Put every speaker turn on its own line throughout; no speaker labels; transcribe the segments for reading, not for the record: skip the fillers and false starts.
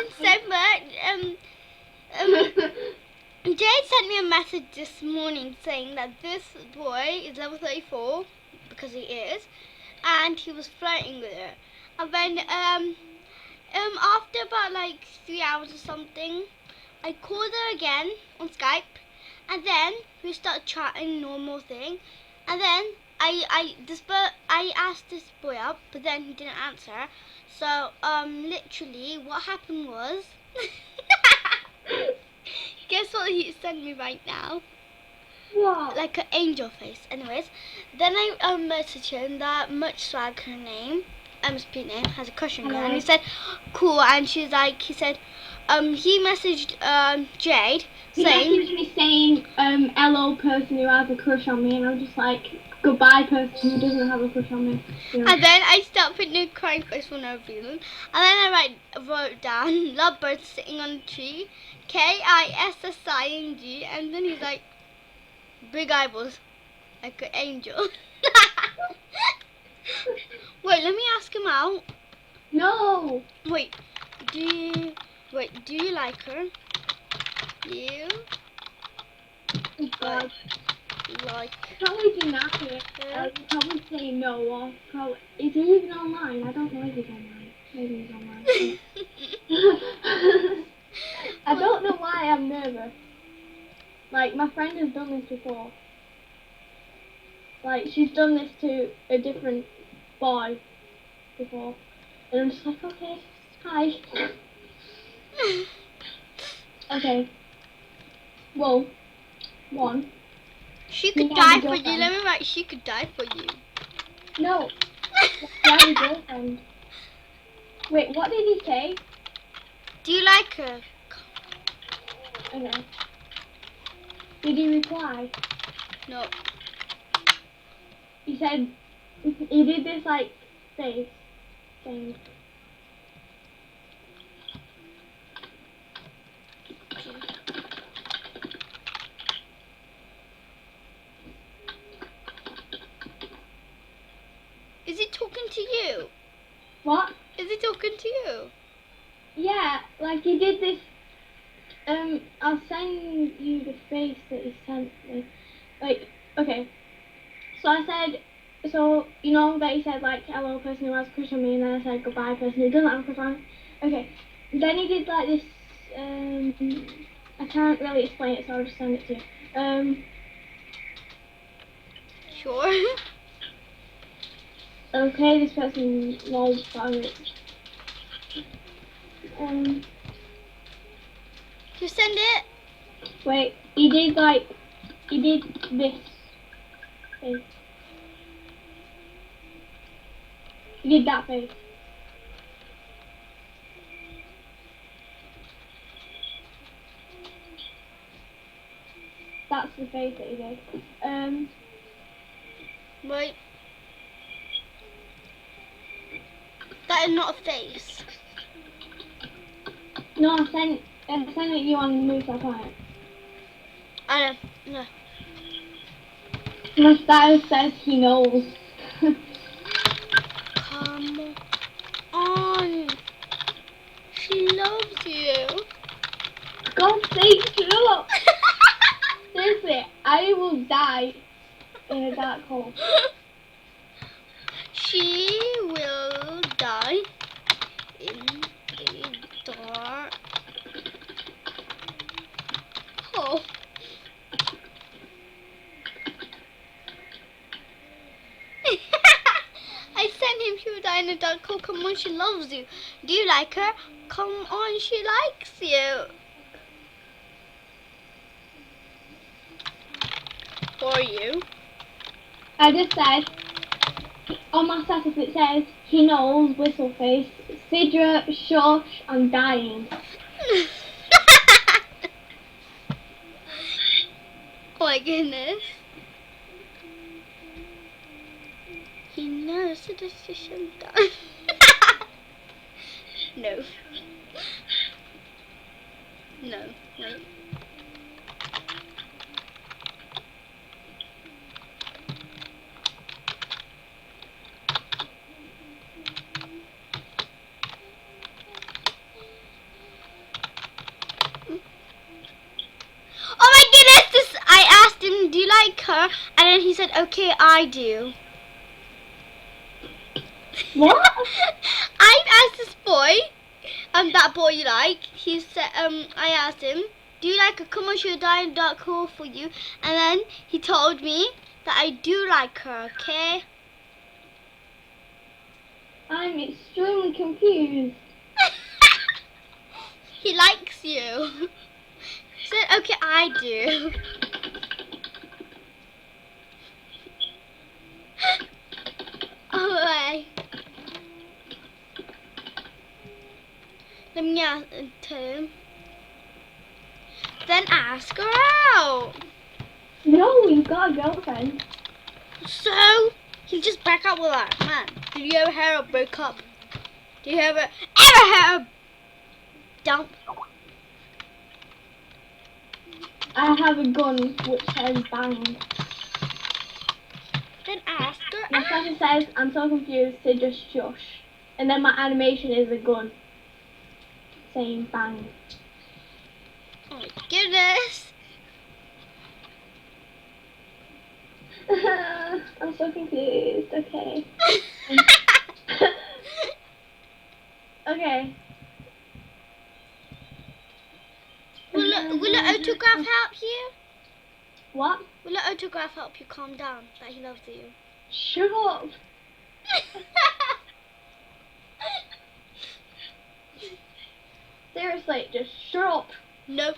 Instead, Jade sent me a message this morning saying that this boy is level 34, because he is, and he was flirting with her. And then, after about like 3 hours or something, I called her again on Skype, and then we started chatting, normal thing, and then I asked this boy out, but then he didn't answer. So literally, what happened was, guess what he sent me right now?
What?
Like an angel face. Anyways, then I messaged him that much swag her name, MSP name, has a crush on her, and he said cool, and he said he messaged Jade
He
saying,
messaged me saying, hello person who has a crush on me, and I'm just like, goodbye person who doesn't have a crush on me. You know.
And then I started putting a crying face for no reason, and then I wrote down love birds sitting on a tree, KISSING, and then he's like, big eyeballs, like an angel. Wait, let me ask him out.
No!
Wait, do you like her? You
God.
like
Probably deny it. Probably say no, or probably... Is he even online? I don't know if he's online. Maybe he's online. I don't know why I'm nervous. Like, my friend has done this before. Like, she's done this to a different boy before. And I'm just like, okay, hi. Okay. Well, one.
She could die for you. Let me write, she could die for you.
No. I have a girlfriend. Wait, what did he say?
Do you like her?
Okay. Did he reply?
No.
He said, he did this like face thing.
Is he talking to you?
What?
Is he talking to you?
Yeah, like he did this. I'll send you the face that he sent me. Like, okay. So I said, so you know that he said like, hello person who has a crush on me, and then I said goodbye person who doesn't have a crush on me. Okay. Then he did like this. I can't really explain it, so I'll just send it to you.
Sure.
Okay, this person loves it.
You send it?
Wait, he did this face. He did that face. That's the face that he did.
Wait. That is not a face.
No, I sent it you on Moose Planet.
I don't know.
My style says he knows.
Come on. She loves you.
God's sake, shut up! Seriously, I will die in a dark hole.
She will die in a dark hole. I sent him, she will die in a dark hole. Come on, she loves you. Do you like her? Come on, she likes you. For you.
I just said, on my status it says, he knows, whistle face, Sidra, shush, I'm dying.
Oh my goodness. He knows the decision done. No. No, wait. said, okay, I do.
What?
I asked this boy, that boy you like, he said, I asked him, do you like a come on, should I die in dark hole for you? And then he told me that I do like her, okay?
I'm extremely confused.
He likes you. He said, okay, I do. Alright. Let me ask him. Then ask her out.
No, you've got a girlfriend.
So, he just back up with her. Man, did you ever hear a break up? Did you ever hear a dump?
I have a gun which says bang.
Then ask her
My
out.
friend says I'm so confused to just shush. And then my animation is a gun saying bang.
Oh my goodness.
I'm so confused. Okay. Okay.
Will an autograph help you?
What?
Will an autograph help you calm down that he loves you?
Shut up. Seriously, just shut up.
No.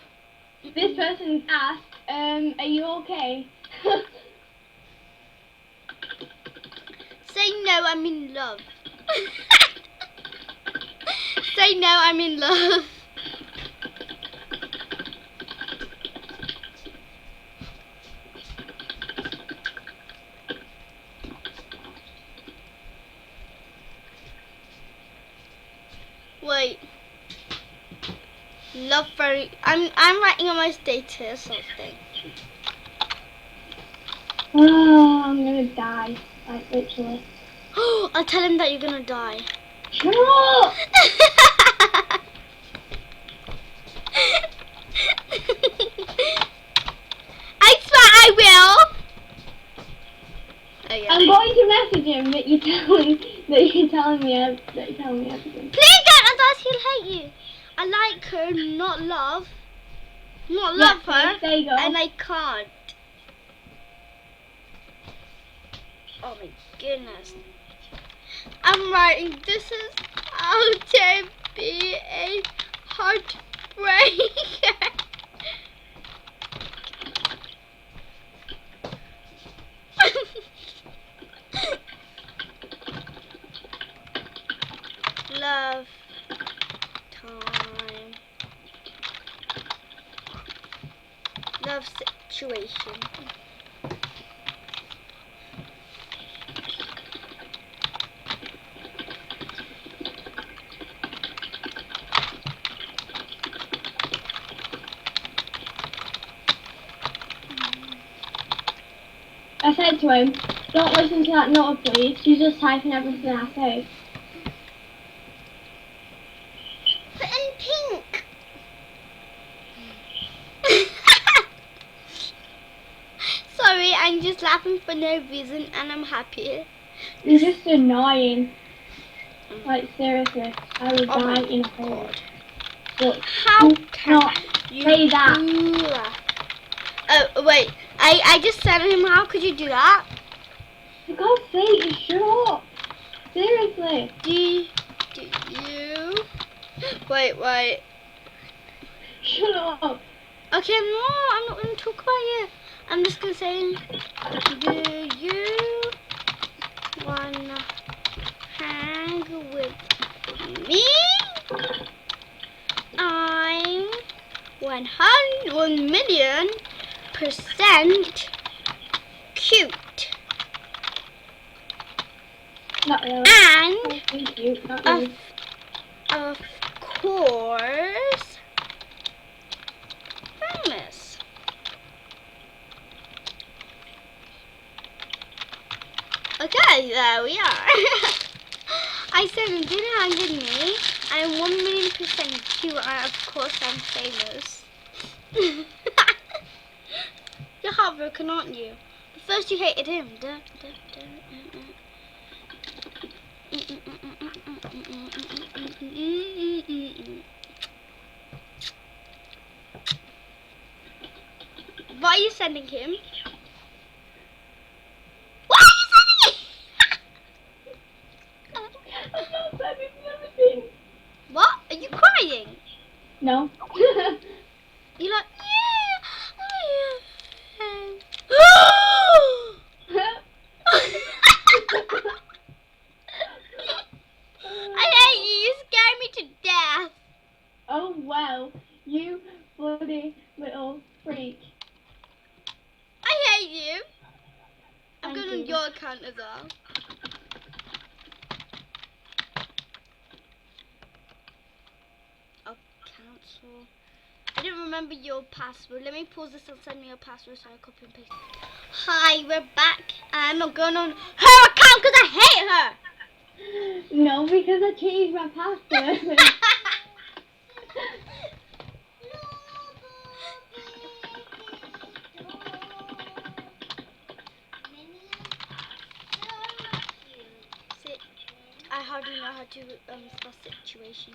This person asked, are you okay?
Say no, I'm in love. Say no, I'm in love. Wait. Love very. I'm writing on my status something.
Oh, I'm gonna die. Like, literally.
I'll tell him that you're gonna die.
Shut up!
I swear I will. Okay.
I'm going to message him that you're telling me everything.
Please don't, otherwise he'll hate you. I like her, not love. Not
Yeah,
love her.
there you go.
And I can't. Oh my goodness. I'm writing, this is how to be a heartbreaker. Love time. Love situation.
I said to him, don't listen to that note, please. She's just typing everything I say.
But in pink. Sorry, I'm just laughing for no reason and I'm happy.
You're just annoying. Like, seriously. I would
Oh my
die in a hole.
God.
Look,
How
do
can
not
you
say that.
do that? Oh, wait. I just said to him, how could you do that?
For God's sake, shut up. Seriously.
Do you... Wait.
Shut up.
Okay, I'm not going to talk about it. I'm just going to say, do you wanna hang with me? I'm 1,000,000% cute.
Not really.
And
Thank you. Not really.
of course, famous. Okay, there we are. I said you didn't hang with me. I'm 1,000,000% cute, and of course I'm famous. You're heartbroken, aren't you? First you hated him. Why are you sending him? Why are you sending him?
I'm not sending anything.
What? Are you crying?
No.
You're like, I hate you. You scare me to death.
Oh wow, you bloody little freak.
I hate you. I'm
Thank
going on
you.
your account as well. I'll cancel. I didn't remember your password. Let me pause this and send me your password so I copy and paste. Hi, we're back. I'm not going on her account because I hate her.
No, because I changed my password.
I hardly know how to spell situation.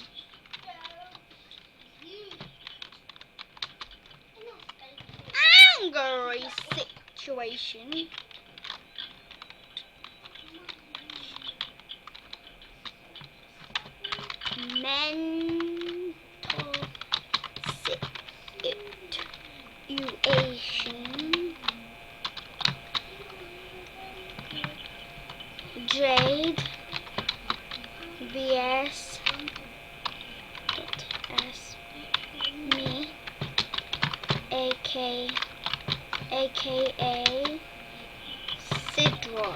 Angry situation. Mental situation. Jade vs S me aka Sidra.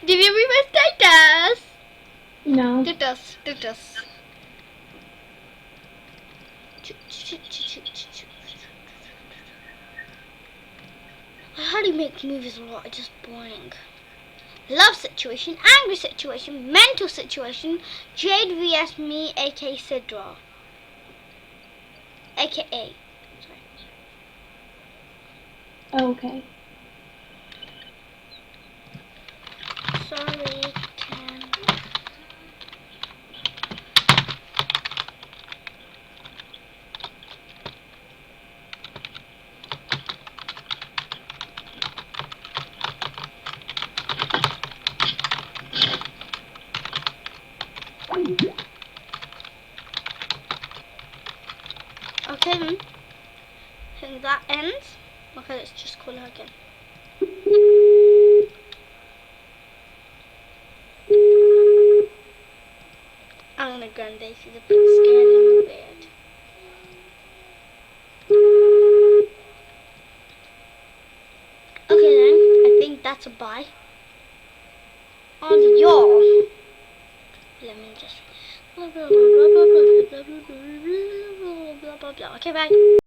Did you read my status?
No.
Did us. I hardly make movies a lot, it's just boring. Love situation, angry situation, mental situation, Jade vs me, aka Sidra. AKA.
Okay.
Sorry, Ken. Okay then. I think that ends. Okay, let's just call her again. Ariana Grande, she's a bit scared in the bed. Okay then, I think that's a bye. On y'all. Let me just. Okay, bye.